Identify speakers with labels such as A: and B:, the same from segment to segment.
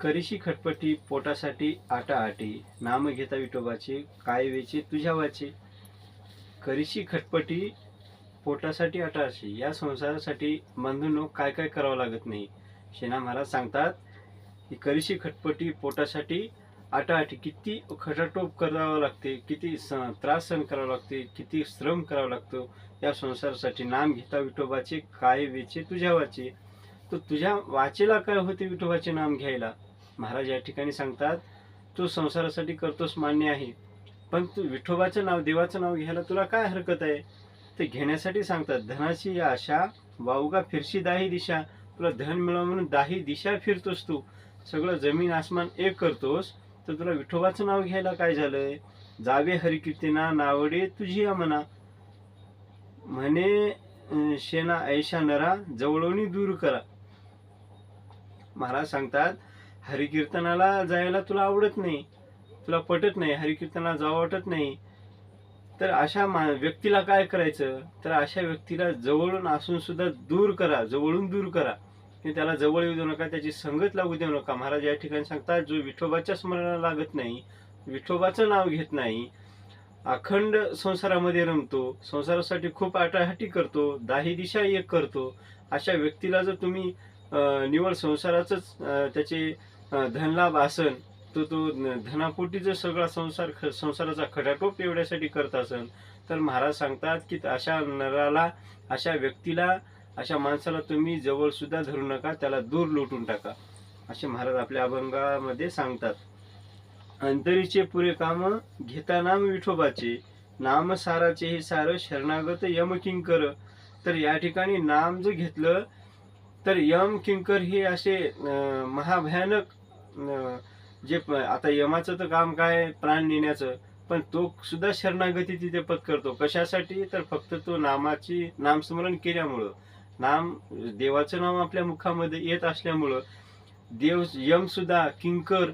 A: करीशी खटपटी पोटासाठी आटाआटी, नाम घेता विठोबाचे, काय वेचे तुझ्या वाचे. करीशी खटपटी पोटासाठी आटाआटी, या संसारासाठी बंधूंनो काय काय करावं लागत नाही. शेणा महाराज सांगतात की करीशी खटपटी पोटासाठी आटाआटी, किती खटाटोप करावं लागते, किती त्रास सहन करावा लागते, किती श्रम करावा लागतो या संसारासाठी. नाम घेता विठोबाचे, काय वेचे तुझ्या वाचे. तर तुझ्या वाचेला काय होते विठोबाचे नाम घ्यायला. महाराज या ठिकाणी सांगतात, तू संसारासाठी करतोस मान्य आहे, पण तू विठोबाचं नाव, देवाचं नाव घ्यायला तुला काय हरकत आहे. ते घेण्यासाठी सांगतात, धनाची आशा वावगा फिरशी दाही दिशा. तुला धन मिळावं म्हणून दाही दिशा फिरतोस तू, सगळं जमीन आसमान एक करतोस, तर तुला विठोबाचं नाव घ्यायला काय झालंय. जावे हरिकीर्तना नावडे तुझी मना, म्हणे शेना ऐशा नरा जवळवणी दूर करा. महाराज सांगतात, हरिकीर्तनाला जायला तुला आवडत नाही, तुला पटत नाही, हरिकीर्तनाला जावं वाटत नाही, तर अशा व्यक्तीला काय करायचं. तर अशा व्यक्तीला जवळून असून सुद्धा दूर करा, जवळून दूर करा, की त्याला जवळ येऊ देऊ नका, त्याची संगत लागू देऊ नका. महाराज या ठिकाणी सांगतात, जो विठोबाच्या स्मरणाला लागत नाही, विठोबाचं नाव घेत नाही, अखंड संसारामध्ये रमतो, संसारासाठी खूप आटाहाटी करतो, दाही दिशा एक करतो, अशा व्यक्तीला जर तुम्ही निवड संसाराचंच त्याचे धनलाभ असन, तो धनापोटी जर सगळा संसाराचा खटाटोप एवढ्यासाठी करत असेल, तर महाराज सांगतात की अशा नराला, अशा व्यक्तीला, अशा माणसाला तुम्ही जवळ सुद्धा धरू नका, त्याला दूर लोटून टाका, असे महाराज आपल्या अभंगामध्ये सांगतात. अंतरीचे पुरे काम घेता नाम विठोबाचे, नाम साराचे हे सार शरणागत यम किंकर. तर या ठिकाणी नाम जर घेतलं तर यम किंकर हे असे महाभयानक, जे आता यमाचं तर काम काय, प्राण नेण्याचं, पण तो सुद्धा शरणागती तिथे पत्करतो. कशासाठी, तर फक्त तो नामाची नामस्मरण केल्यामुळं, नाम, देवाचं नाम आपल्या मुखामध्ये येत असल्यामुळं देव, यम सुद्धा किंकर,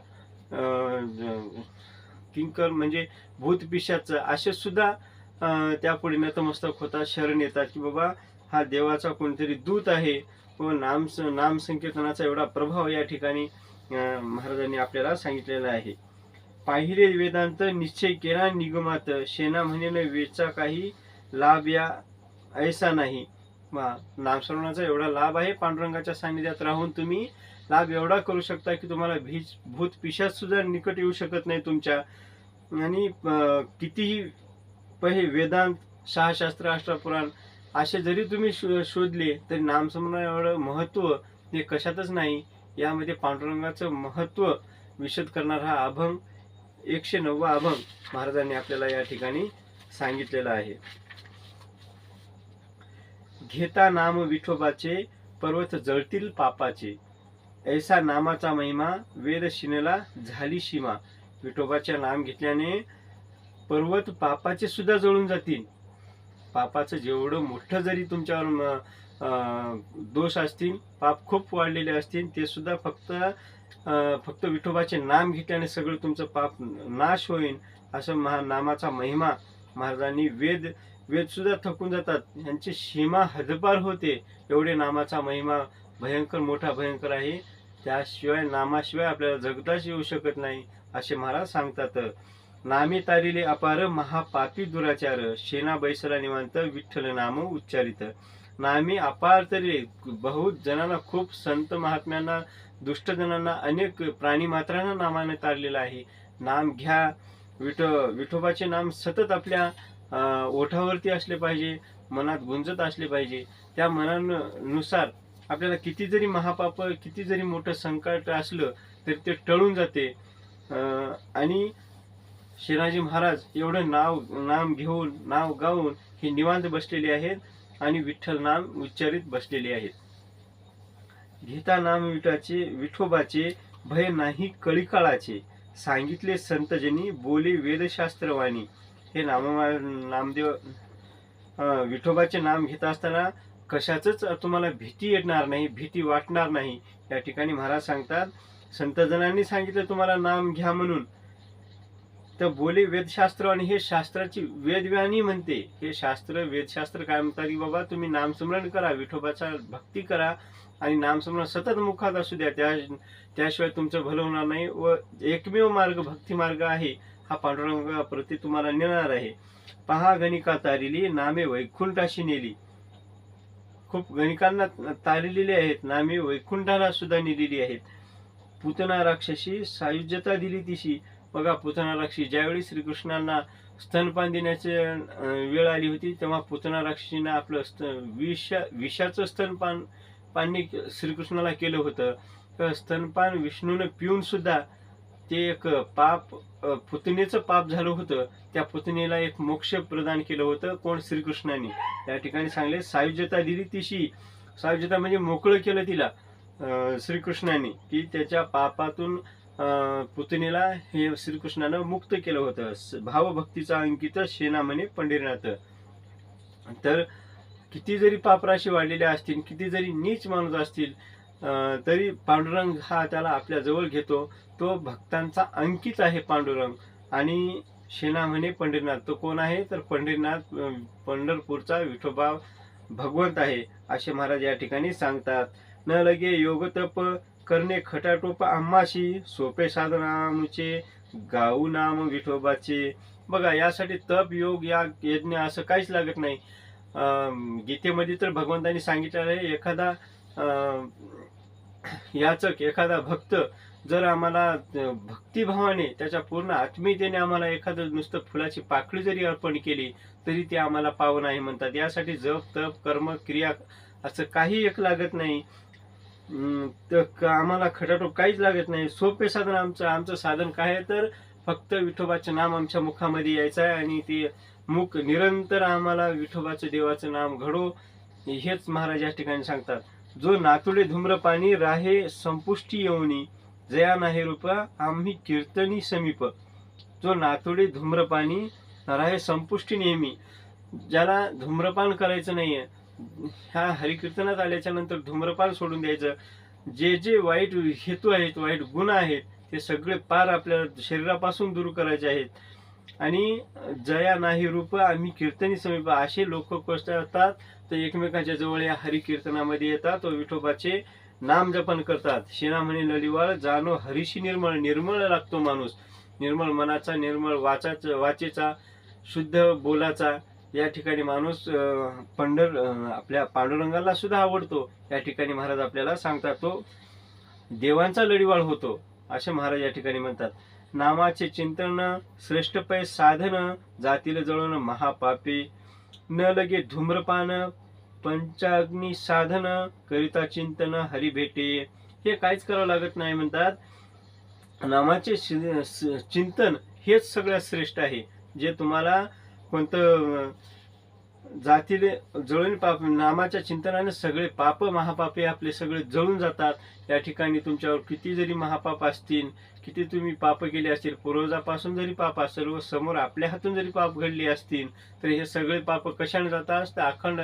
A: किंकर म्हणजे भूत पिशाच, असे सुद्धा त्यापुढे नतमस्तक होतात, शरण येतात की बाबा हा देवाचा कोणतरी दूत आहे. व नाम संकीर्तनाचा एवढा प्रभाव या ठिकाणी महाराजांनी आपल्याला सांगितलेला आहे. पाहिले वेदांत निश्चय केला निगमात, शेना म्हणेन वेचा काही लाभ या ऐसा नाही. नामस्मरणाचा एवढा लाभ आहे, पांडुरंगाच्या सानिध्यात राहून तुम्ही लाभ एवढा करू शकता की तुम्हाला भूत पिशाच सुद्धा निकट येऊ शकत नाही तुमच्या. आणि कितीही पहिले वेदांत, शास्त्र, अष्टपुराण असे जरी तुम्ही शोधले तरी नामस्मरण एवढं महत्त्व हे कशातच नाही. यामध्ये पांडुरंगाचं महत्त्व विशद करणारा हा अभंग, 109 अभंग महाराजांनी आपल्याला या ठिकाणी सांगितलेला आहे. घेता नाम विठोबाचे, पर्वत जळतील पापाचे, ऐसा नामाचा महिमा वेद शिनला झाली सीमा. विठोबाचे नाम घेतल्याने पर्वत पापाचे सुद्धा जळून जातील. पापाचं जेवढं मोठं जरी तुमच्यावर दोष असतील, पाप खूप वाढलेले असतील, ते सुद्धा फक्त विठोबाचे नाम घेतल्याने सगळं तुमचं पाप नाश होईल. असं नामाचा महिमा महाराजांनी, वेद सुद्धा थकून जातात, यांची सीमा हद्दपार होते, एवढे नामाचा महिमा भयंकर मोठा भयंकर आहे. त्याशिवाय, नामाशिवाय आपल्याला जगताच येऊ शकत नाही, असे महाराज सांगतात. नामे तारिले अपार महापापी दुराचार, शेना बैसला निवांत विठ्ठल नाम उच्चारित. नामे अपार तरी बहुत जणांना, खूप संत महात्म्यांना, दुष्टजनांना, अनेक प्राणी मात्रांना नामाने तारलेलं आहे. नाम घ्या, विठोबाचे नाम सतत आपल्या ओठावरती असले पाहिजे, मनात गुंजत असले पाहिजे. त्या मनानुसार आपल्याला किती जरी महापाप, किती जरी मोठं संकट असलं तरी ते टळून जाते. आणि शिवाजी महाराज एवढं नाम घेऊन, नाव गाऊन हे निवांत बसलेले आहेत आणि विठ्ठल नाम उच्चारित बसलेले आहेत. घेता नाम विठोबाचे, भय नाही कळीकाळाचे, सांगितले संतजनी बोले वेदशास्त्रवाणी. हे नामदेव विठोबाचे नाम घेत असताना कशाचंच तुम्हाला भीती येणार नाही, भीती वाटणार नाही. या ठिकाणी महाराज सांगतात, संतजनांनी सांगितलं तुम्हाला नाम घ्या म्हणून, तर बोले वेदशास्त्र, आणि हे शास्त्राची वेदवाणी म्हणते. हे शास्त्र, वेदशास्त्र काय म्हणतात की बाबा तुम्ही नामस्मरण करा, विठोबाचा भक्ती करा, आणि नामस्मरण सतत मुखात असू द्या, त्याशिवाय तुमचं भलं होणार नाही. व एकमेव मार्ग भक्ती मार्ग आहे, हा पांडुरंगाप्रती तुम्हाला नेणार आहे. पहा गणिका तारिली, नामे वैकुंठाशी नेली. खूप गणिकांना तारलेली आहेत, नामे वैकुंठाला सुद्धा नेलेली आहेत. पूतना राक्षसी सायुज्यता दिली तिशी. बघा, पूतना राक्षसी ज्यावेळी श्रीकृष्णांना स्तनपान देण्याची वेळ आली होती, तेव्हा पूतना राक्षसीनं आपलं विषाचं स्तनपान श्रीकृष्णाला केलं होतं. तर स्तनपान विष्णूने पिऊन सुद्धा ते एक पाप, पुतनेचं पाप झालं होतं. त्या पुतनेला एक मोक्ष प्रदान केलं होतं. कोण? श्रीकृष्णाने. त्या ठिकाणी सांगले सायुज्यता दिली तिशी. सायुज्यता म्हणजे मोकळं केलं तिला श्रीकृष्णाने, की त्याच्या पापातून पुतनेला हे श्रीकृष्णानं मुक्त केलं होतं. भावभक्तीचा अंकित शेना म्हणे पंढरीनाथ. तर किती जरी पापराशी वाढलेल्या असतील, किती जरी नीच माणूस असतील, तरी पांडुरंग हा त्याला आपल्या जवळ घेतो. तो भक्तांचा अंकित आहे पांडुरंग. आणि शेना म्हणे पंढरीनाथ. तो कोण आहे? तर पंढरीनाथ पंढरपूरचा विठोबा भगवंत आहे, असे महाराज या ठिकाणी सांगतात. न लगे योग तप करणे खटाटोप आम्हाशी, सोपे साधन आमचे गाऊ नाम विठोबाचे. बघा, यासाठी तप योग या यज्ञ असं काहीच लागत नाही. गीतेमध्ये तर भगवंतांनी सांगितलेलं आहे, एखादा याचक, एखादा भक्त जर आम्हाला भक्तिभावाने, त्याच्या पूर्ण आत्मीयतेने आम्हाला एखादं नुसतं फुलाची पाकळी जरी अर्पण केली, तरी ते आम्हाला पावन आहे म्हणतात. यासाठी जप तप कर्म क्रिया असं काही एक लागत नाही. तर आम्हाला खटाटोप काहीच लागत नाही. सोपे साधन आमचं साधन काय आहे? तर फक्त विठोबाचं नाम आमच्या मुखामध्ये यायचं आहे, आणि ते मुख निरंतर आम्हाला विठोबाचं देवाचं नाम घडो, हेच महाराज या ठिकाणी सांगतात. जो नातुडे धूम्रपाणी राहे संपुष्टी येऊनी, जया नाही रूप आम्ही कीर्तनी समीप. जो नातुडे धूम्रपाणी राहे संपुष्टी नेहमी, ज्याला धूम्रपान करायचं नाहीये, ह्या हरिकीर्तनात आल्याच्या नंतर धूम्रपान सोडून द्यायचं. जे वाईट हेतू आहेत, वाईट गुण आहेत, ते सगळे पार आपल्या शरीरापासून दूर करायचे आहेत. आणि जया नाही रूप आम्ही कीर्तनी समीप, असे लोक करतात तर एकमेकांच्या जवळ या हरिकीर्तनामध्ये येतात व विठोबाचे नाम जपन करतात. शेना म्हणे ललिवाळ जाणो हरीशी निर्मळ. निर्मळ लागतो माणूस, निर्मळ मनाचा, निर्मळ वाचेचा, शुद्ध बोलाचा. या ठिकाणी माणूस आपल्या पांडुरंगाला सुद्धा आवडतो. या ठिकाणी महाराज आपल्याला सांगतात, तो देवांचा लढीवाळ होतो, असे महाराज या ठिकाणी म्हणतात. नामाचे चिंतन श्रेष्ठ पै साधन, जातील जळून महापापे. न लगे धूम्रपान पंचाग्नी साधन, करिता चिंतन हरी भेटे. हे काहीच करावं लागत नाही म्हणतात. नामाचे चिंतन हेच सगळ्यात श्रेष्ठ आहे. जे तुम्हाला कोणतं जातील जळून पाप, नामाच्या चिंतनाने सगळे पाप महापापे आपले सगळे जळून जातात. या ठिकाणी तुमच्यावर किती जरी महापाप असतील, किती तुम्ही पाप केले असतील, पूर्वजापासून जरी पाप असेल व समोर आपल्या हातून जरी पाप घडले असतील, तर हे सगळे पाप कशाने जातात? तर अखंड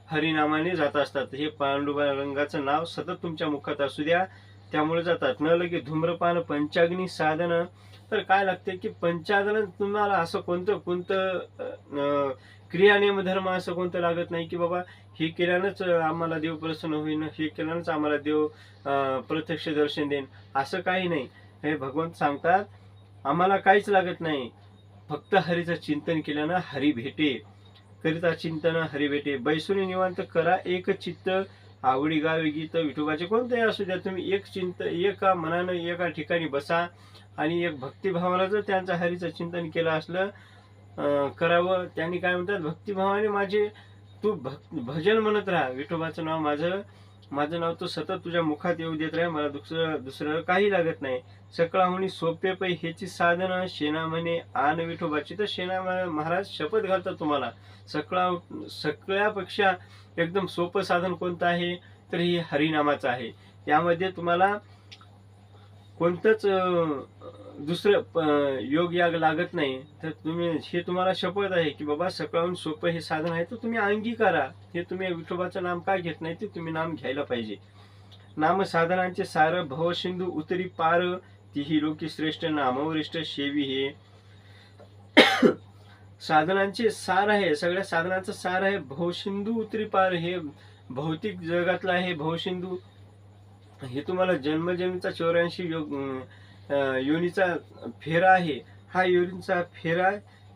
A: हरिनामाने जात असतात. हे पांडुरंगाचं नाव सतत तुमच्या मुखात असू द्या, त्यामुळे जातात. न लगे धूम्रपान पंचाग्नी साधन. तर काय लागते की पंचाग्न तुम्हाला असं कोणतं क्रिया नियम धर्म असं कोणतं लागत नाही की बाबा हे केल्यानंच आम्हाला देव प्रसन्न होईन, हे केल्यानंच आम्हाला देव प्रत्यक्ष दर्शन देईन, असं काही नाही. हे भगवंत सांगतात, आम्हाला काहीच लागत नाही, फक्त हरीचं चिंतन केल्यानं हरी भेटे. करिता चिंतन हरी भेटे. बैसुनी निवांत करा एक चित्त, आवडी गावी गीत. विठोबाचे कोणतेही असू द्या, तुम्ही एका मनानं एका ठिकाणी बसा आणि एक भक्तिभावानं जर त्यांचं हरीचं चिंतन केलं असलं करावं. त्यांनी काय म्हणतात, भक्तिभावाने माझे तू भजन म्हणत राहा. विठोबाचं नाव माझं नाव तू सतत तुझ्या मुखात येऊ देत राहा. मला दुसरं काही लागत नाही. सकळाहुनी सोपे पै हेची साधन, शेना म्हणे आन विठोबाची. तर शेना महाराज शपथ घालतात तुम्हाला, सगळ्यापेक्षा एकदम सोपं साधन कोणतं आहे? तर हे हरिनामाचं आहे. यामध्ये तुम्हाला कोणतंच दुसरं योग याग लागत नाही. तर हे तुम्हाला शपथ आहे की बाबा सकाळून सोपं हे साधन आहे, तर तुम्ही अंगीकारा. हे तुम्ही विठोबाचं नाम काय घेत नाही, ते तुम्ही नाम घ्यायला पाहिजे. नाम साधनांचे सार, भवसिंधू उतरी पार, तिही लोकी श्रेष्ठ नामवरिष्ठ शेवी. हे साधनांचे सार आहे, सगळ्या साधनांचं सार आहे. भवसिंधू उतरी पार, हे भौतिक जगातलं आहे भवसिंधू, हे तुम्हाला जन्मजन्मीचा 84 योनीचा फेरा आहे. हा योनीचा फेरा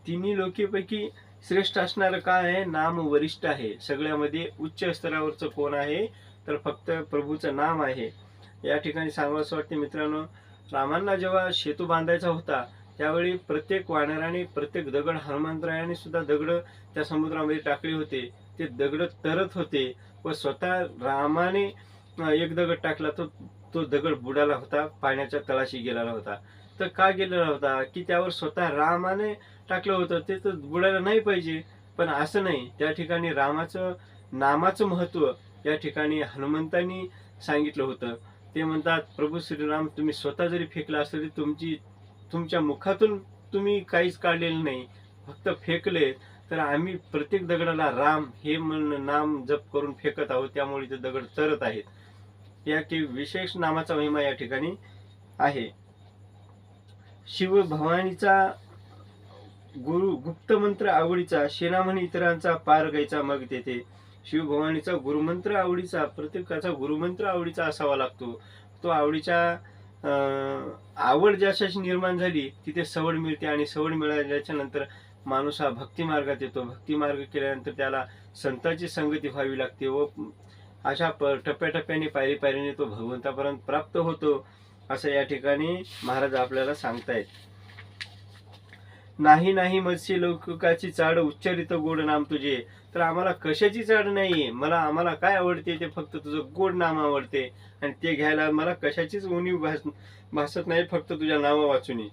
A: तिन्ही लोकीपैकी श्रेष्ठ असणारं काय आहे? नाम वरिष्ठ आहे. सगळ्यामध्ये उच्च स्तरावरचं कोण आहे? तर फक्त प्रभूचं नाम आहे. या ठिकाणी सांगावंसं वाटते मित्रांनो, रामांना जेव्हा सेतू बांधायचा होता त्यावेळी प्रत्येक वानराने प्रत्येक दगड, हनुमंतरायाने सुद्धा दगड त्या समुद्रामध्ये टाकले होते. ते दगड तरत होते व स्वतः रामाने एक दगड टाकला तो तो दगड बुडाला होता, पाण्याच्या तळाशी गेलेला होता. तर का गेलेला होता? की त्यावर स्वतः रामाने टाकलं होतं, ते तर बुडायला नाही पाहिजे. पण असं नाही, त्या ठिकाणी रामाचं नामाचं महत्व या ठिकाणी हनुमंतांनी सांगितलं होतं. ते म्हणतात, प्रभू श्रीराम तुम्ही स्वतः जरी फेकला असलं तरी तुमच्या मुखातून तुम्ही काहीच काढलेलं नाही, फक्त फेकले. तर आम्ही प्रत्येक दगडाला राम हे नाम जप करून फेकत आहोत, त्यामुळे ते दगड तरत आहेत. या की विशेष नामाचा महिमा या ठिकाणी आहे. शिव भवानीचा गुप्त मंत्र आवडीचा, शेणामणी इतरांचा पार गायचा मग तेथे. शिवभवानीचा गुरुमंत्र आवडीचा, प्रत्येकाचा गुरुमंत्र आवडीचा असावा लागतो. तो आवडीच्या आवड ज्याच्याशी निर्माण झाली तिथे सवड मिळते, आणि सवड मिळाल्याच्या नंतर माणूस हा भक्ती मार्गात येतो. भक्ती मार्ग केल्यानंतर त्याला संतांची संगती व्हावी लागते व अशा टप्प्याटप्प्याने पायरीने तो भगवंतापर्यंत प्राप्त होतो, असं या ठिकाणी महाराज आपल्याला सांगतायत. नाही नाही मत्स्य लौकिकाची चाड, उच्चारित गोड नाम तुझे. तर आम्हाला कशाची चाड नाहीये, आम्हाला काय आवडते ते फक्त तुझं गोड नाम आवडते, आणि ते घ्यायला मला कशाचीच उणीव भासत नाही, फक्त तुझ्या नावा वाचून.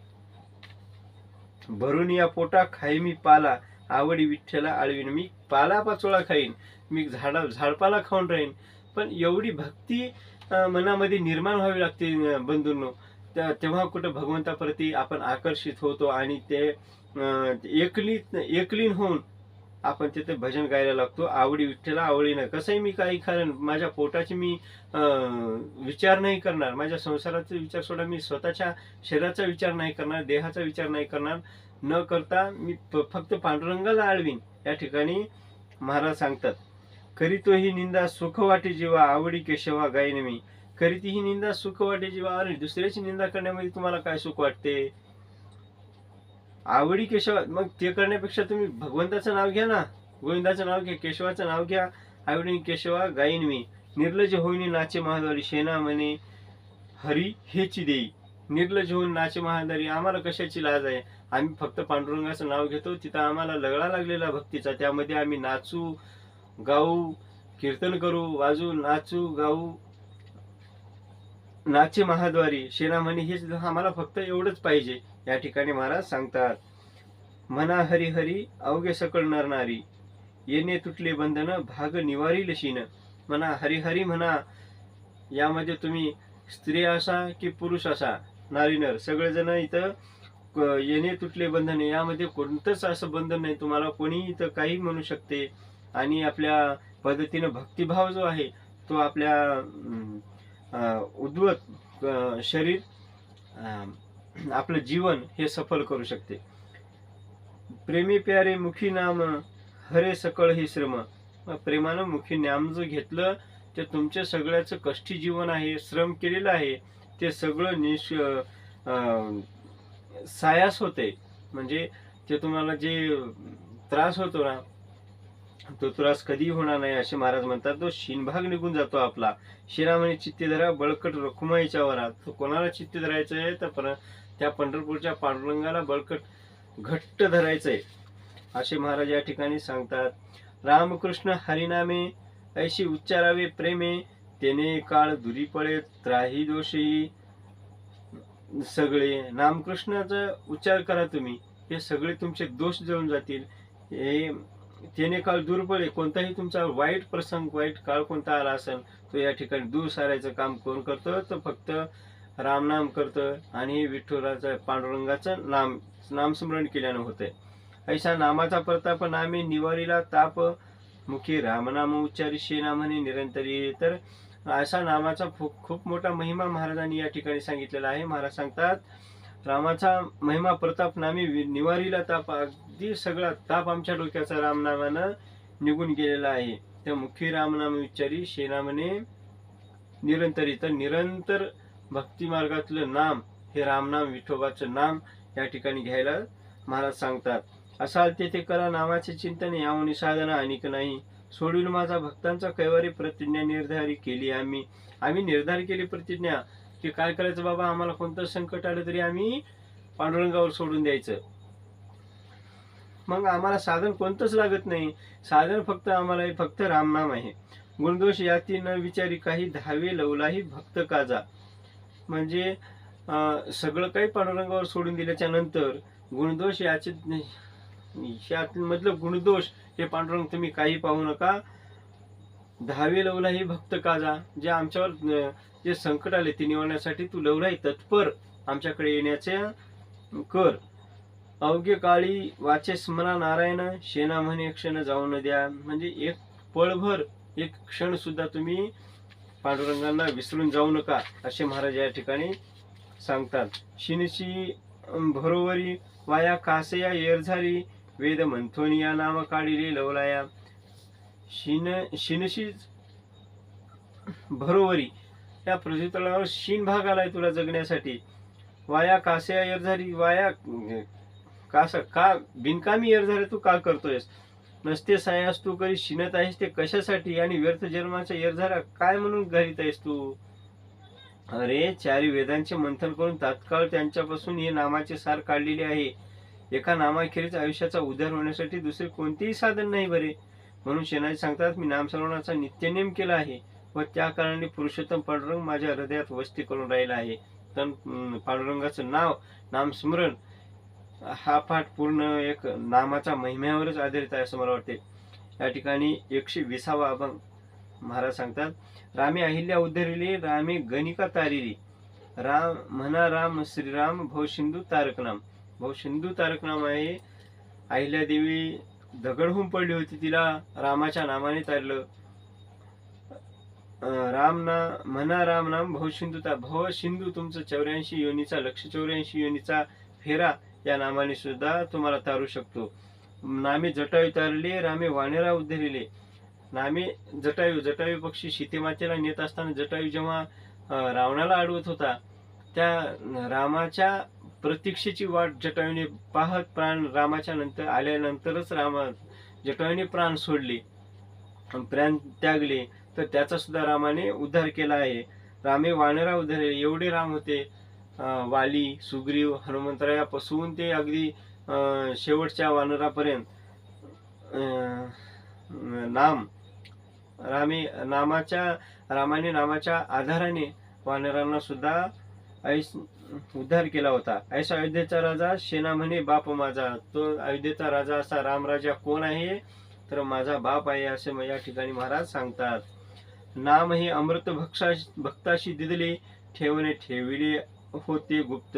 A: भरून या पोटा खाई मी पाला, आवडी विठ्ठला आळवीन. मी पाला पाचोळा खाईन, मी झाडपाला खाऊन राहीन, पण एवढी भक्ती मनामध्ये निर्माण व्हावी लागते बंधूंनो. तेव्हा कुठं भगवंताप्रती आपण आकर्षित होतो, आणि ते एकलीन होऊन आपण तिथे भजन गायला लागतो. आवडी विठ्ठला आवडीनं. कसंही मी काही खरं माझ्या पोटाची मी विचार नाही करणार, माझ्या संसाराचा विचार सोडा, मी स्वतःच्या शरीराचा विचार नाही करणार, देहाचा विचार नाही करणार, न करता मी फक्त पांडुरंगाला आळवीन. या ठिकाणी महाराज सांगतात, करीतो ही निंदा सुख वाटे जीवा, आवडी केशवा गायन मी. करीती ही निंदा सुख वाटे जीवा. अरे दुसऱ्याची निंदा करण्यामध्ये तुम्हाला काय सुख वाटते? आवडी केशवा, मग ते करण्यापेक्षा तुम्ही भगवंताचं नाव घ्या ना, गोविंदाचं नाव घ्या, केशवाचं नाव घ्या. आवडी केशवा गाईन मी. निर्लज होईनी नाचे महाद्वारी, शेना म्हणे हरी हेची देई. निर्लज होऊन नाचे महाद्वारी. आम्हाला कशाची लाज आहे? आम्ही फक्त पांडुरंगाचं नाव घेतो, तिथं आम्हाला लगडा लागलेला भक्तीचा, त्यामध्ये आम्ही नाचू गाऊ, कीर्तन करू, वाजू, नाचू गाऊ, नाचे महाद्वारी, शेना म्हणे, हे आम्हाला फक्त एवढंच पाहिजे. या ठिकाणी महाराज सांगतात, म्हणा हरी हरी अवघे सकळ नरनारी, येणे तुटले बंधन भाग निवारी लशीन. म्हणा हरी हरी म्हणा. यामध्ये तुम्ही स्त्री असा की पुरुष असा, नारी नर सगळेजण इथं येणे तुटले बंधन, यामध्ये कोणतंच असं बंधन नाही तुम्हाला. कोणी इथं काही म्हणू शकते, आणि आपल्या पद्धतीनं भक्तिभाव जो आहे तो आपल्या उद्वत शरीर, आपलं जीवन हे सफल करू शकते. प्रेमी प्यारे मुखी नाम, हरे सकळ ही श्रम. प्रेमानं मुखी नाम जर घेतलं ते तुमच्या सगळ्याचं कष्टी जीवन आहे, श्रम केलेलं आहे, ते सगळं सायास होते. म्हणजे ते तुम्हाला जे त्रास होतो ना, तो त्रास कधी होणार नाही, असे महाराज म्हणतात. तो शिनभाग निघून जातो आपला. शिरामणी चित्ते धरा बळकट रखुमाईच्या वरात. तो कोणाला चित्ते धरायचं आहे? तर त्या पंढरपूरच्या पांडुरंगाला बळकट घट्ट धरायचंय, असे महाराज या ठिकाणी सांगतात. रामकृष्ण हरिनामे ऐशी उच्चारावे प्रेमे, तेने काळ दुरी पळे त्राही दोषी सगळे. नामकृष्णाचा उच्चार करा तुम्ही, हे सगळे तुमचे दोष जळून जातील. हे तेने काळ दूर पडे, कोणताही तुमचा वाईट प्रसंग, वाईट काळ कोणता आला असेल तो या ठिकाणी दूर सारायचं काम कोण करतं? तर फक्त रामनाम करतं, आणि विठ्ठलाचं पांडुरंगाचं नामस्मरण केल्यानं होतंय. ऐसा नामाचा प्रताप नामे निवारीला ताप, मुखी रामनाम उच्चारी शेना म्हणे निरंतरी. तर असा नामाचा खूप मोठा महिमा महाराजांनी या ठिकाणी सांगितलेला आहे. महाराज सांगतात, रामाचा महिमा प्रताप नामे निवारीला ताप. अगदी सगळा ताप आमच्या डोक्याचा रामनामानं निघून गेलेला आहे. त्या मुखी रामनाम उच्चारी शेना म्हणे निरंतरी. तर निरंतर भक्ती मार्गातलं नाम हे रामनाम, विठोबाचं नाम या ठिकाणी घ्यायला महाराज सांगतात. असाल तेथे करा नामाचे चिंतन, याहून साधना अनिक नाही. सोडून माझा भक्तांचा कैवारी, प्रतिज्ञा निर्धारी केली आम्ही निर्धार केली प्रतिज्ञा की काय करायचं बाबा, आम्हाला कोणतं संकट आलं तरी आम्ही पांडुरंगावर सोडून द्यायचं. मग आम्हाला साधन कोणतंच लागत नाही. साधन फक्त आम्हाला फक्त रामनाम आहे. गुणदोष याती न विचारी, काही धावे लवलाही भक्त काजा. म्हणजे सगळं काही पांडुरंगावर सोडून दिल्याच्या नंतर गुणदोष यामधलं गुणदोष हे पांडुरंग तुम्ही काही पाहू नका. धावे लवलाही भक्त काजा. जे आमच्यावर जे संकट आले ते निवडण्यासाठी तू लवलाही तत्पर आमच्याकडे येण्याचे कर. अवघे काळी वाचे स्मरा नारायण, शेना म्हणे क्षण जाऊ न द्या. म्हणजे एक पळभर, एक क्षण सुद्धा तुम्ही पांडुरंगांना विसरून जाऊ नका, असे महाराज या ठिकाणी सांगतात. शिनशी भरोवरी, वाया कासया येरझारी, वेद मंथोनी या नाम काढिले लवलाया. शिनशी भरोवरी, या पृथ्वीतलावर शीन भाग आलाय तुला जगण्यासाठी. वाया कासया येरझारी, वाया का बिनकामी येरझारी तू का करतोयस. नसते सायास तू करी, शिनत आहेस ते कशासाठी, आणि व्यर्थ जन्माच्या येरझारा काय म्हणून घालीत आहेस तू. अरे, चारी वेदांचे मंथन करून तात्काळ त्यांच्यापासून हे नामाचे सार काढलेले आहे. एका नामाखेरीज आयुष्याचा उद्धार होण्यासाठी दुसरे कोणतेही साधन नाही बरे. म्हणून शेनाजी सांगतात, मी नामस्मरणाचा नित्यनेम केला आहे व त्या कारणाने पुरुषोत्तम पांडुरंग माझ्या हृदयात वस्ती करून राहिला आहे. तर पांडुरंगाचं नामस्मरण हा पाठ पूर्ण एक नामाच्या महिम्यावरच आधारित आहे असं मला वाटते. या ठिकाणी 120वा अभंग महाराज सांगतात. रामे अहिल्या उद्धरिले, रामे गणिका तारिली. राम म्हणा राम श्रीराम, भवसिंधू तारक नाम. भवसिंधू तारक नाम आहे. अहिल्यादेवी दगड होऊन पडली होती, तिला रामाच्या नामाने तारलं. म्हणा राम नाम भवसिंधू भवसिंधू तुमचं 84 योनीचा, लक्ष 84 योनीचा फेरा या नामाने सुद्धा तुम्हाला तारू शकतो. नामे जटायू तारले, रामे वानेरा उद्धरिले. नामे जटायू पक्षी सीतेमातेला नेत असताना जटायू जेव्हा रावणाला अडवत होता, त्या रामाच्या प्रतीक्षेची वाट जटायूने पाहत प्राण रामाच्या नंतर आल्यानंतरच जटायूने प्राण सोडले, प्राण त्यागले. तर त्याचा सुद्धा रामाने उद्धार केला आहे. रामे वानरा उद्धरले. एवढे राम होते, वाली, सुग्रीव, हनुमंतरायापासून ते अगदी शेवटच्या वानरापर्यंत रामाने नामाच्या आधाराने वानरांना सुद्धा उद्धार केला होता. ऐसा अयोध्येचा राजा, शेना म्हणे बाप माझा. तो अयोध्येचा राजा असा रामराजा कोण आहे, तर माझा बाप आहे असे या ठिकाणी महाराज सांगतात. नाम हे अमृत भक्ताशी दिदले, ठेविले होते गुप्त.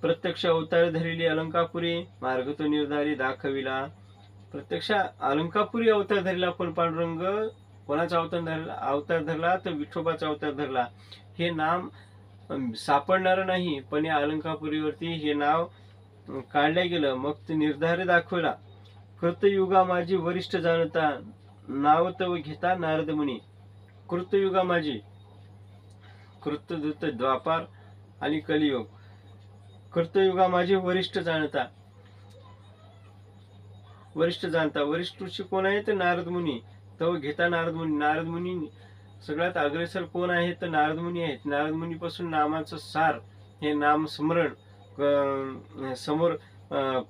A: प्रत्यक्ष अवतार धरिले अलंकापुरी, मार्ग तो निर्धारी दाखविला. प्रत्यक्ष अलंकापुरी अवतार धरला. पण पांडुरंग कोणाचा अवतार धरला, तर विठोबाचा अवतार धरला. हे नाम सापडणार नाही, पण या अलंकापुरीवरती हे नाव काढलं गेलं. मग ते निर्धार दाखवला. कृतयुगा माझी वरिष्ठ जाणता, नाव तव घेता नारद मुनी. कृतयुगा माझी, कृतदूत द्वापार आणि कलियुग. कृतयुगा माझी वरिष्ठ जाणता. वरिष्ठ ऋषी कोण आहे, तर नारद मुनी. तव घेता नारद मुनी. नारद मुनी सगळ्यात अग्रेसर कोण आहे, तर नारद मुनी आहेत. नारद मुनी पासून नामाचं सार हे नाम स्मरण समोर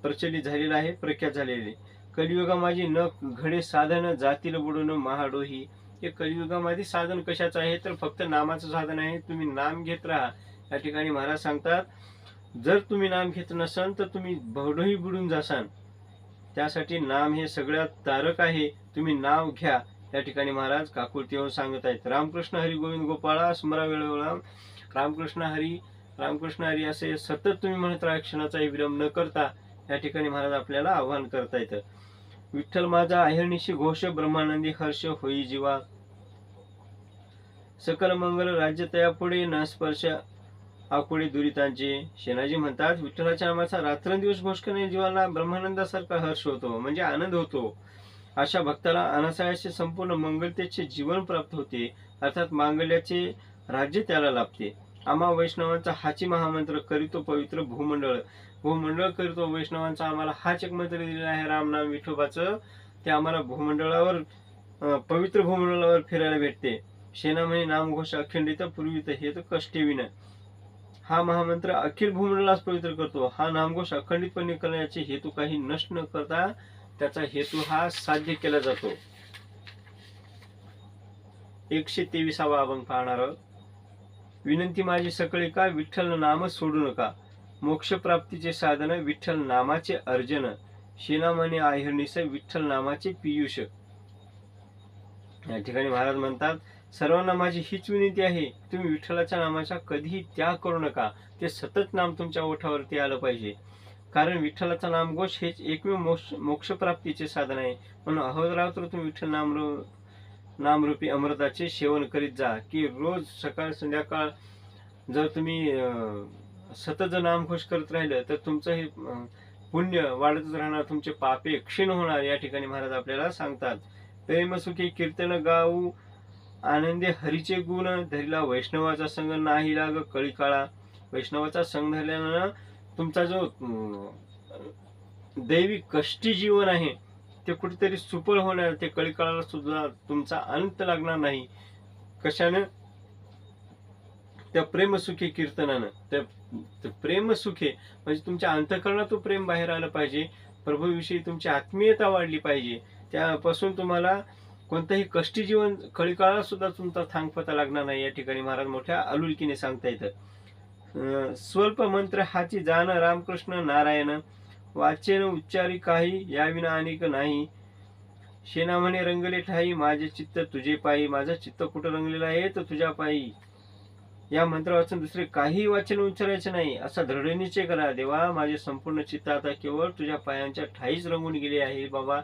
A: प्रचलित झालेलं आहे, प्रख्यात झालेले. कलियुगा माझी न घडे साधन, जातील बुडून महाडोही. हे कलियुगामध्ये साधन कशाचं आहे, तर फक्त नामाचं साधन आहे. तुम्ही नाम घेत राहा. या ठिकाणी महाराज सांगतात, जर तुम्ही नाम घेत नसाल तर तुम्ही बहुडोही बुडून जासाल. त्यासाठी नाम हे सगळ्यात तारक आहे. तुम्ही नाव घ्या. या ठिकाणी महाराज काकुळती येऊन सांगत आहेत. रामकृष्ण हरी गोविंद गोपाळा स्मरा वेळोवेळा. रामकृष्ण हरी असे सतत तुम्ही म्हणत राहा, क्षणाचाही विलंब न करता. या ठिकाणी महाराज आपल्याला आव्हान करता येतं. विठ्ठल माझा अहिर्निशी घोष, ब्रह्मानंदी हर्ष होई जीवा. सकल मंगल राज्य तया पुढे, न स्पर्श आकुळे दुरितांचे. शेनाजी म्हणतात, विठ्ठलाच्या नामाचा रात्रंदिवस घोष करणे जीवाला ब्रह्मानंदासारखा हर्ष होतो, म्हणजे आनंद होतो. अशा भक्ताला अनासायाचे संपूर्ण मंगलतेचे जीवन प्राप्त होते. अर्थात मांगल्याचे राज्य त्याला लाभते. आम्हा वैष्णवांचा हाची महामंत्र करीतो पवित्र भूमंडळ. भूमंडळ करीतो वैष्णवांचा आम्हाला हाच एक मंत्र दिलेला आहे रामनाम विठोबाचं. ते आम्हाला भूमंडळावर पवित्र भूमंडळावर फिरायला भेटते. शेना म्हणे नामघोष अखंडित पूर्वीत हे तर कष्टे विन. हा महामंत्र अखिल भूमंडळास पवित्र करतो. हा नामघोष अखंडितपणे करण्याचे हेतू काही नष्ट न करता त्याचा हेतू हा साध्य केला जातो. 123वा अभंग पाहणार आहोत. विनंती माझी सकळे का विठ्ठल नाम सोडू नका. मोक्ष प्राप्तीचे साधन विठ्ठल नामाचे अर्जन. शेनामणी आहेरणीस विठ्ठल नामाचे पियुष. या ठिकाणी महाराज म्हणतात सर्वांना माझी हीच विनंती आहे, तुम्ही विठ्ठलाच्या नामाचा कधीही त्याग करू नका. ते सतत नाम तुमच्या ओठावरती आलं पाहिजे. कारण विठ्ठलाचा नामघोष हेच एकमेव मोक्षप्राप्तीचे साधन आहे. म्हणून अहोरात्र तुम्ही विठ्ठल नामरूपी अमृताचे सेवन करीत जा. की रोज सकाळ संध्याकाळ जर तुम्ही सतत नामघोष करत राहिलं तर तुमचं हे पुण्य वाढतच राहणार, तुमचे पापे क्षीण होणार. या ठिकाणी महाराज आपल्याला सांगतात. प्रेमसुखी कीर्तन गाऊ आनंदे हरीचे गुण. धरिला वैष्णवाचा संग नाही लाग कळी काळा. वैष्णवाचा संग धरल्यानं तुमचा जो दैवी कष्टी जीवन आहे ते कुठेतरी सुफळ होणार. ते कळी काळाला सुद्धा तुमचा अंत लागणार नाही. कशानं? त्या प्रेमसुखी कीर्तनानं. त्या प्रेमसुखे म्हणजे तुमच्या अंतःकरणात प्रेम बाहेर आलं पाहिजे. प्रभूविषयी तुमची आत्मीयता वाढली पाहिजे. त्यापासून तुम्हाला कोणतंही कष्टी जीवन कळीकाळाला सुद्धा तुमचा थांगपता लागणार नाही. या ठिकाणी महाराज मोठ्या आलुलकीने सांगता येतं. स्वल्प मंत्र हाची जाण रामकृष्ण नारायण. वाचेन उच्चारी काही याविना अनेक नाही. शेना म्हणे रंगले ठाई माझे चित्त तुझे पायी. माझं चित्त कुठं रंगलेलं आहे तर तुझ्या पायी. या मंत्र वाचून दुसरे काही वाचन उच्चारायचे नाही असा दृढ निश्चय करा. देवा माझे संपूर्ण चित्त आता केवळ तुझ्या पायांच्या ठाईच रंगून गेले आहे. बाबा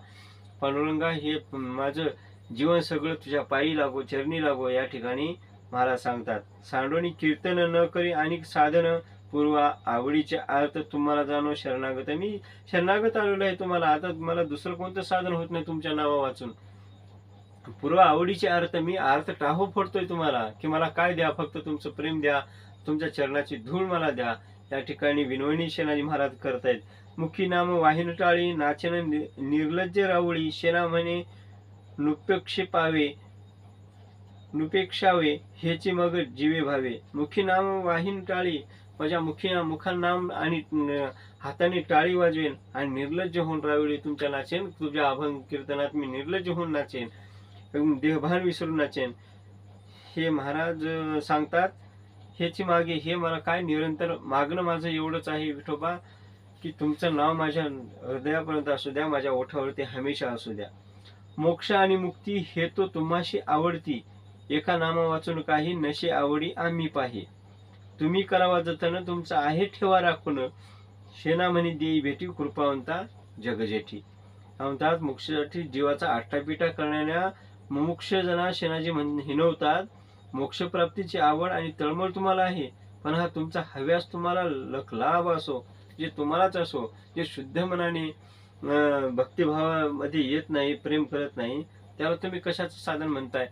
A: पांडुरंगा हे माझं जीवन सगळं तुझ्या पायी लागो, चरणी लागो. या ठिकाणी महाराज सांगतात. सांडोनी कीर्तन न करी अनेक साधन. पूर्व आवडीचे अर्थ तुम्हाला जाणो शरणागत. मी शरणागत आलेलो आहे तुम्हाला. आता मला दुसरं कोणतं साधन होत नाही तुमच्या नावा वाचून. पूर्व आवडीचे अर्थ मी अर्थ टाहो फोडतोय तुम्हाला की मला काय द्या, फक्त तुमचं प्रेम द्या, तुमच्या चरणाची धूळ मला द्या. या ठिकाणी विनवणी शेनाजी महाराज करतायत. मुखी नाम वाहिन टाळी नाचन निर्लज्ज रावळी. शेना म्हणे नुपेक्षावे हेचे मग जीवे भावे. मुखी नाम वाहिन टाळी माझ्या मुखान नाम आणि हाताने टाळी वाजवेन आणि निर्लज्ज होऊन रावळी तुमच्या नाचेन. तुझ्या अभंग कीर्तनात मी निर्लज्ज होऊन नाचेन, देहभान विसरून नाचेन. हे महाराज सांगतात. ह्याची मागे हे मला काय निरंतर मागणं माझं एवढंच आहे विठोबा की तुमचं नाव माझ्या हृदयापर्यंत असू द्या, माझ्या ओठावरती हमेशा असू द्या. मोक्ष आणि मुक्ती हे तो तुम्हाशी आवडती. एका नामा वाचून काही नशे आवडी आम्ही पाही. तुम्ही करावा जतन तुमचं आहे ठेवा राखून. शेना म्हणे देई भेटी कृपावंता जगजेठी. म्हणतात मोक्षासाठी जीवाचा आटापिटा करणाऱ्या मुमुक्ष जना शेनाजी हिनवतात. मोक्षप्राप्तीची आवड आणि तळमळ तुम्हाला आहे, पण हा तुमचा हव्यास तुम्हाला लखलाभ असो, जे तुम्हालाच असो, जे शुद्ध मनाने भक्तिभावामध्ये येत नाही, प्रेम करत नाही, त्याला तुम्ही कशाचं साधन म्हणताय?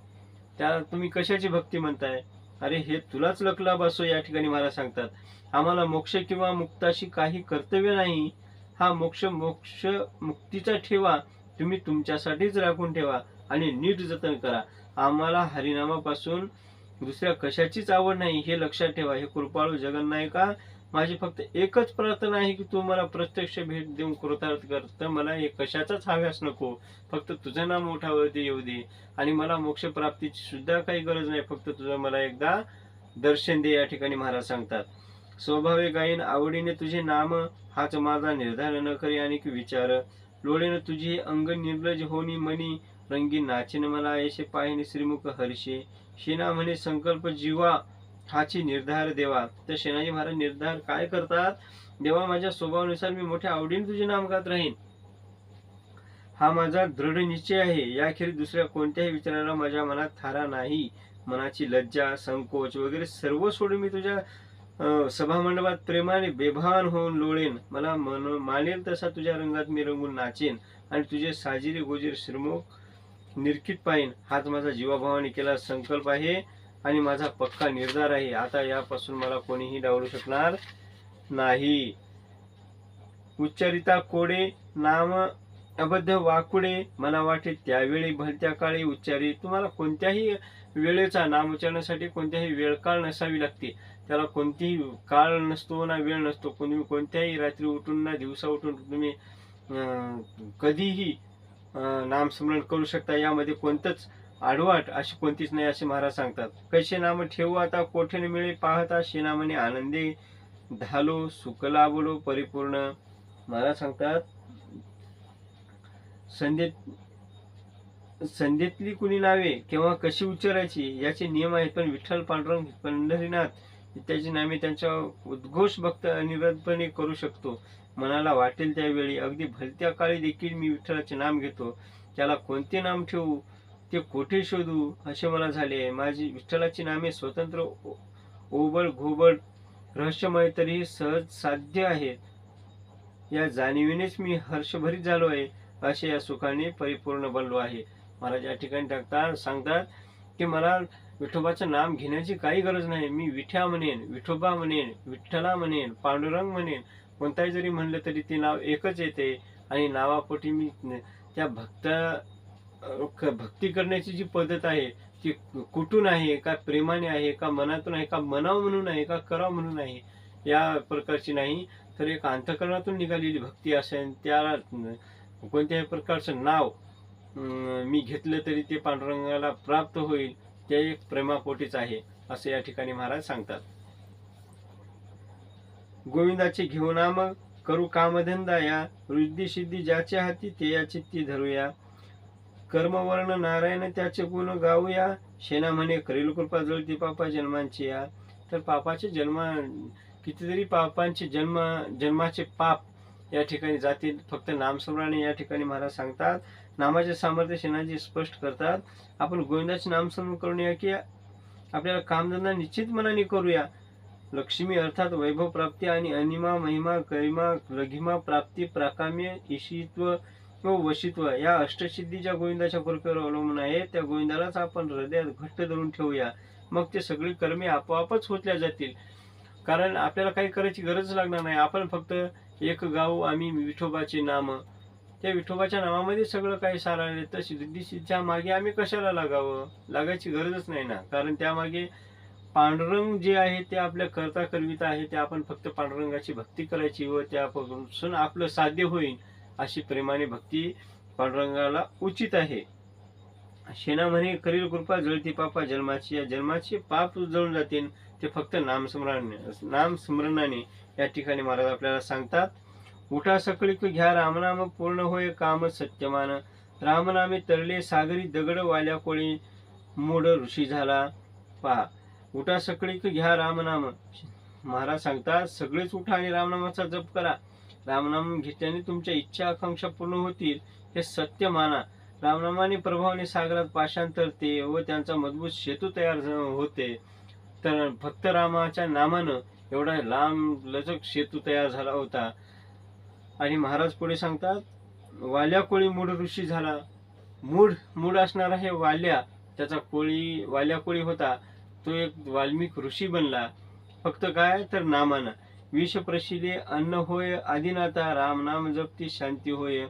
A: त्याला तुम्ही कशाची भक्ती म्हणताय? अरे हे तुलाच लखलाभ असो. या ठिकाणी मला सांगतात आम्हाला मोक्ष किंवा मुक्ताशी काही कर्तव्य नाही. हा मोक्ष मुक्तीचा ठेवा तुम्ही तुमच्यासाठीच राखून ठेवा आणि नीट जतन करा. आम्हाला हरिनामापासून दुसऱ्या कशाचीच आवड नाही हे लक्षात ठेवा. हे कृपाळू जगन्नायका माझी फक्त एकच प्रार्थना आहे की तू मला प्रत्यक्ष भेट देऊन कृतार्थ कर. तर मला हे कशाचाच हव्यास नको, फक्त तुझं नाम ओठावरती येऊ दे आणि मला मोक्ष प्राप्तीची सुद्धा काही गरज नाही, फक्त तुझं मला एकदा दर्शन दे. या ठिकाणी महाराज सांगतात स्वभावे गायन आवडीने तुझे नाम हाच माझा निर्धार न करी अनेक विचार. लोळेन तुझे अंग निर्लज होनी मनी रंगीन नाचीन मला येशे पाहिनी श्रीमुख हर्षे. शेना म्हणे संकल्प जीवा हाची निर्धार देवा. तर शेनाजी महाराज निर्धार काय करतात? देवा माझ्या स्वभावानुसार मी मोठ्या आवडीने तुझे नाम गात राहीन, हा माझा दृढ निश्चय आहे. याखेरीज दुसऱ्या कोणत्याही विचाराला माझ्या मनात थारा नाही. मनाची लज्जा संकोच वगैरे सर्व सोडून मी तुझ्या सभामंडपात प्रेमाने बेभान होऊन लोळेन. मला मानेल तसा तुझ्या रंगात मी रंगून नाचेन आणि तुझे साजिरे गोजीर श्रीमुख निरखित पाहिन, हाच माझा जीवाभावाने केला संकल्प आहे आणि माझा पक्का निर्धार आहे. आता यापासून मला कोणीही डावलू शकणार नाही. उच्चारिता कोडे नाम अबद्ध वाकुडे, मला वाटे त्यावेळी भलत्या काळी उच्चारी. तुम्हाला कोणत्याही वेळेचा नाम उच्चारण्यासाठी कोणत्याही वेळ काळ नसावी लागते. त्याला कोणतीही काळ नसतो ना वेळ नसतो. कोणत्याही रात्री उठून ना दिवसा उठून तुम्ही कधीही नामस्मरण करू शकता. यामध्ये कोणतंच आडवाट अशी कोणतीच नाही असे महाराज सांगतात. कैसे नाम ठेवू आता कोठे मिळे पाहता, शेनामने आनंदे धालो सुख लाभलो परिपूर्ण. महाराज सांगतात संध्येतली कुणी नावे केव्हा कशी उच्चारायची याचे नियम आहेत, पण विठ्ठल, पांडुरंग, पंढरीनाथ इत्यादी नामे त्यांच्या उद्घोष भक्त अनिरदपणे करू शकतो. मनाला वाटेल त्यावेळी अगदी भलत्या काळी देखील मी विठ्ठलाचे नाम घेतो. त्याला कोणते नाम ठेवू ते कोठे शोधू असे मला झाले. माझी विठ्ठलाची नामे स्वतंत्र, ओबड घोबड, रहस्यमय तरीही सहज साध्य आहेत. या जाणीवेनेच मी हर्षभरीत झालो आहे, असे या सुखाने परिपूर्ण बनलो आहे. महाराज या ठिकाणी सांगतात की मला विठोबाचं नाम घेण्याची काही गरज नाही. मी विठ्या म्हणेन, विठोबा म्हणेन, विठ्ठला म्हणेन, पांडुरंग म्हणेन, कोणताही जरी म्हणलं तरी ते नाव एकच येते. आणि नावापोटी मी त्या भक्ती करण्याची जी पद्धत आहे ती कुठून आहे, का प्रेमाने आहे, का मनातून आहे, का मनाव म्हणून आहे, का कराव म्हणून आहे, या प्रकारची नाही. तर एक अंतःकरणातून निघालेली भक्ती असेल, त्याला कोणत्याही प्रकारचं नाव मी घेतलं तरी ते पांडुरंगाला प्राप्त होईल. ते एक प्रेमापोटीच आहे असे या ठिकाणी महाराज सांगतात. गोविंदाचे घेऊ नाम करू कामधंदा या, वृद्धी सिद्धी ज्याच्या हाती ते या चित्ती धरूया. कर्मवर्ण नारायण त्याचे गुण गाऊया, शेना म्हणे करील कृपा जळती पापा जन्मांची या. तर पापाचे कितीतरी पापांचे जन्माचे पाप या ठिकाणी जातील फक्त नामस्मरणाने. या ठिकाणी महाराज सांगतात नामाचे सामर्थ्य शेणाजी स्पष्ट करतात. आपण गोविंदाचे नामस्मरण करून या की आपल्याला कामधंदा निश्चित मनाने करूया. लक्ष्मी अर्थात वैभव प्राप्ती आणि अनिमा महिमा गरिमा लघिमा प्राप्ती प्राकाम्य ईशित्व व वशित्व या अष्टसिद्धीच्या गोविंदाच्या कृपेवर अवलंबून आहे. त्या गोविंदालाच आपण हृदयात घट्ट धरून ठेवूया, मग ते सगळी कर्मे आपोआपच होतल्या जातील. कारण आपल्याला काही करायची गरज लागणार नाही. आपण फक्त एक गाऊ आम्ही विठोबाचे नाम, त्या विठोबाच्या नावामध्ये सगळं काही सार आहे. तर सिद्धीच्या मागे आम्ही कशाला लागायची गरजच नाही ना. कारण त्यामागे पांडुरंग जे आहे ते आपल्या करता करविता आहे. ते आपण फक्त पांडुरंगाची भक्ती करायची व त्यापासून आपलं साध्य होईल अशी प्रेमाने भक्ती पांडुरंगाला उचित आहे. शेना म्हणे करील कृपा जळती पापा जन्माची, या जन्माचे पाप जळून जातील ते फक्त नामस्मरणाने. या ठिकाणी महाराज आपल्याला सांगतात उठा सकळीक घ्या रामनाम पूर्ण होय काम सत्यमान. रामनामे तरले सागरी दगड वाल्या कोळी मूढ ऋषी झाला. पहा, उठा सकळीक घ्या रामनाम. महाराज सांगतात सगळेच उठा आणि रामनामाचा जप करा. रामनाम घेतल्याने तुमच्या इच्छा आकांक्षा पूर्ण होतील हे सत्य माना. रामनामाने प्रभावाने सागरात पाषाण तरते व त्यांचा मजबूत सेतू तयार होते. तर फक्त रामाच्या नामानं एवढा लांब लचक सेतू तयार झाला होता. आणि महाराज पुढे सांगतात वाल्या कोळी मूढ ऋषी झाला. मूढ असणारा हे वाल्या, त्याचा वाल्या कोळी होता, तो एक वाल्मिक ऋषी बनला. फक्त काय तर नामानं. विष प्रशिले अन्न होय आदिनाथा, राम नाम जपती शांती होय.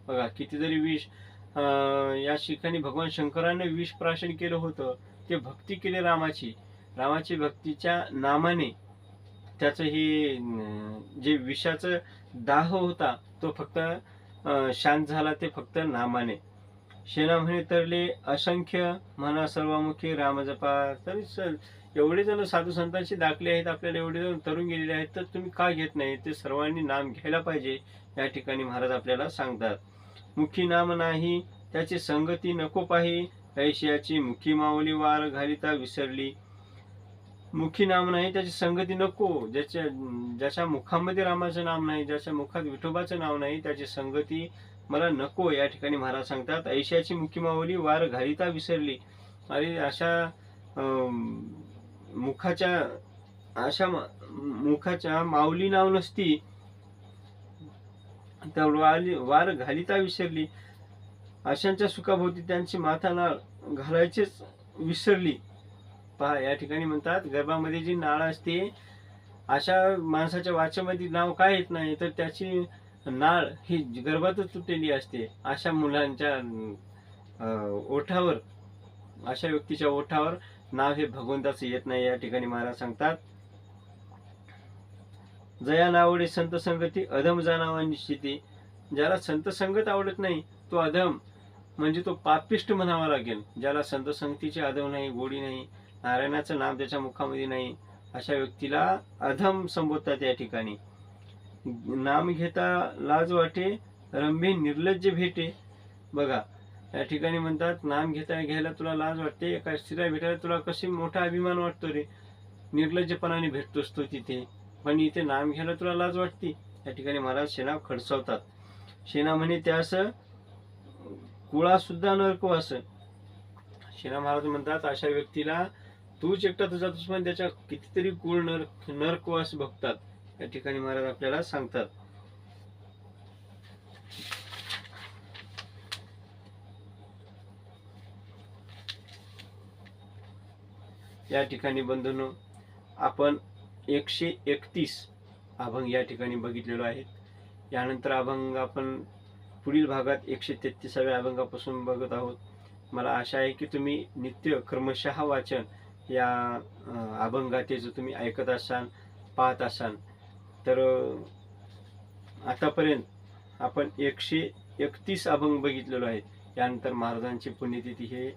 A: बघा कितीतरी विष या ठिकाणी भगवान शंकराने विष प्राशन केलं होतं. ते भक्ती केली रामाची भक्तीच्या नामाने त्याचं हे जे विषाचं दाह होता तो फक्त शांत झाला, ते फक्त नामाने. शेना म्हणे तरले असंख्य म्हणा सर्वमुखी रामजपा. तरी एवढे जण साधू संतांचे दाखले आहेत, आपल्याला एवढे जण तरुण गेलेले आहेत, तर तुम्ही का घेत नाही? ते सर्वांनी नाम घ्यायला पाहिजे. या ठिकाणी महाराज आपल्याला सांगतात मुखी नाम नाही त्याची संगती नको पाही, ऐशियाची मुखी माऊली वार घालिता विसरली. मुखी नाम नाही त्याची संगती नको. ज्याच्या मुखामध्ये रामाचं नाम नाही, ज्याच्या मुखात विठोबाचं नाव नाही, त्याची संगती मला नको. या ठिकाणी महाराज सांगतात ऐशियाची मुखी माऊली वार घालिता विसरली. आणि अशा मुखाच्या माऊली नाव नसती तर वार घालिता विसरली. अशांच्या सुखाभोवती त्यांची माथा नाळ घालायचीच विसरली. पहा या ठिकाणी म्हणतात गर्भामध्ये जी नाळ असते, अशा माणसाच्या वाच्यामध्ये नाव काय येत नाही तर त्याची नाळ ही गर्भातच तुटलेली असते. अशा मुलांच्या ओठावर, अशा व्यक्तीच्या ओठावर नाव हे भगवंताचं येत नाही. या ठिकाणी महाराज सांगतात, जया नावडे संत संगती अधम जाणावा निश्चिती. ज्याला संत संगत आवडत नाही तो अधम, म्हणजे तो पापिष्ट म्हणावा लागेल. ज्याला संत संगतीचे अधम नाही, गोडी नाही, नारायणाचं नाम त्याच्या मुखामध्ये नाही, अशा व्यक्तीला अधम संबोधतात. या ठिकाणी नाम घेता लाज वाटे, रंभे निर्लज्ज भेटे. बघा या ठिकाणी म्हणतात नाम घ्यायला तुला लाज वाटते, एका स्त्रीला भेटायला तुला कशी मोठा अभिमान वाटतो रे, निर्लज्जपणाने भेटतोस तो तिथे, पण इथे नाम घ्यायला तुला लाज वाटते. या ठिकाणी महाराज शेणा खडसावतात. शेणा म्हणे त्यास कुळा सुद्धा नरकवास. शेणा महाराज म्हणतात अशा व्यक्तीला तूच एकटा तुझा दुश्मन, त्याच्या कितीतरी कुळ नरकवास भोगतात. या ठिकाणी महाराज आपल्याला सांगतात. या ठिकाणी बंधूंनो आपण 131 अभंग या ठिकाणी बघितलेलो आहेत. यानंतर अभंग आपण पुढील भागात 133व्या अभंगापासून बघत आहोत. मला आशा आहे की तुम्ही नित्य क्रमशः वाचन या अभंगातेचं तुम्ही ऐकत असाल, पाहत असाल. तर आतापर्यंत आपण 131 अभंग बघितलेलो आहे. यानंतर महाराजांची पुण्यतिथी हे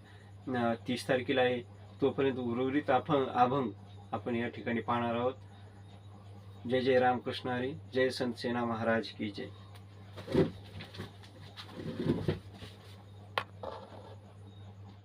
A: 30 तारखेला आहे. तोपर्यंत उर्वरित अभंग आपण या ठिकाणी पाहणार आहोत. जय जय रामकृष्ण हरी. जय संत सेना महाराज की जय.